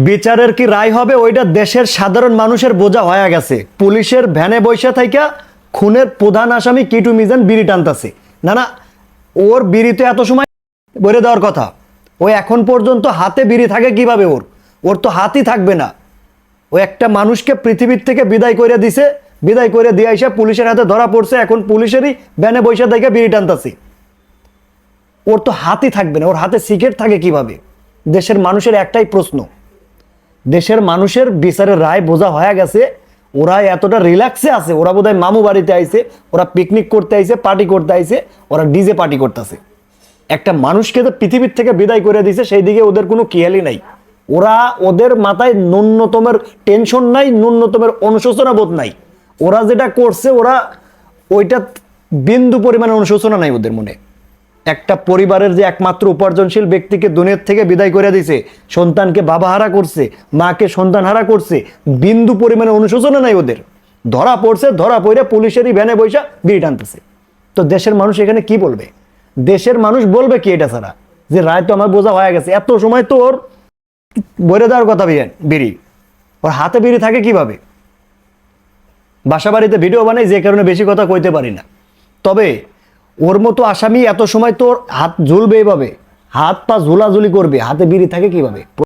বিচারের কি রায় হবে ওইটা দেশের সাধারণ মানুষের বোঝা হয়ে গেছে। পুলিশের ভ্যানে বসে থাইকা খুনের প্রধান আসামি কিটু মিজান বিড়ি টানতাছে। না না, ওর বিড়ি তো এত সময় বলে দেওয়ার কথা। ও এখন পর্যন্ত হাতে বিড়ি থাকে কিভাবে? ওর তো হাতই থাকবে না। ও একটা মানুষকে পৃথিবীর থেকে বিদায় করে দিছে, বিদায় করে দিয়ে আইসা পুলিশের হাতে ধরা পড়ছে, এখন পুলিশেরই ভ্যানে বসে থাইকা বিড়ি টানতাছে। ওর তো হাতই থাকবে না, ওর হাতে সিগারেট থাকে কিভাবে? দেশের মানুষের একটাই প্রশ্ন, দেশের মানুষের বিচারের রায় বোঝা হয়ে গেছে। ওরা এতটা রিল্যাক্সে আছে, ওরা বোধহয় মামু বাড়িতে আইছে, ওরা পিকনিক করতে আইছে, পার্টি করতে আইছে, ওরা ডিজে পার্টি করতেছে। একটা মানুষকে তো পৃথিবীর থেকে বিদায় করে দিছে, সেই দিকে ওদের কোনো খেয়ালই নাই। ওদের মাথায় ন্যূনতমের টেনশন নাই, ন্যূনতমের অনুশোচনা বোধ নাই। ওরা যেটা করছে, ওইটা বিন্দু পরিমাণে অনুশোচনা নাই ওদের মনে। একটা পরিবারের যে একমাত্র উপার্জনশীল ব্যক্তিকে দুনিয়ার থেকে বিদায় করে দিছে, সন্তানকে বাবা হারা করছে, মাকে সন্তান হারা করছে, বিন্দু পরিমাণে অনুশোচনা নাই ওদের। ধরা পড়ছে, ধরা পড়ে পুলিশেরই ভ্যানে বৈশা বিড়ি টানতেছে। তো দেশের মানুষ এখানে কি বলবে? দেশের মানুষ বলবে কি এটা ছাড়া? যে রায় তো আমার বোঝা হয়ে গেছে, এত সময় তো ওর বইরে দেওয়ার কথা বিড়ি, ওর হাতে বিড়ি থাকে কিভাবে? বাসা বাড়িতে ভিডিও বানাই, যে কারণে বেশি কথা কইতে পারি না। তবে ওর মতো আসামি এত সময় তোর হাত ঝুলবে, এইভাবে হাত পা ঝুলাঝুলি করবে, হাতে বিড়ি থাকে কিভাবে?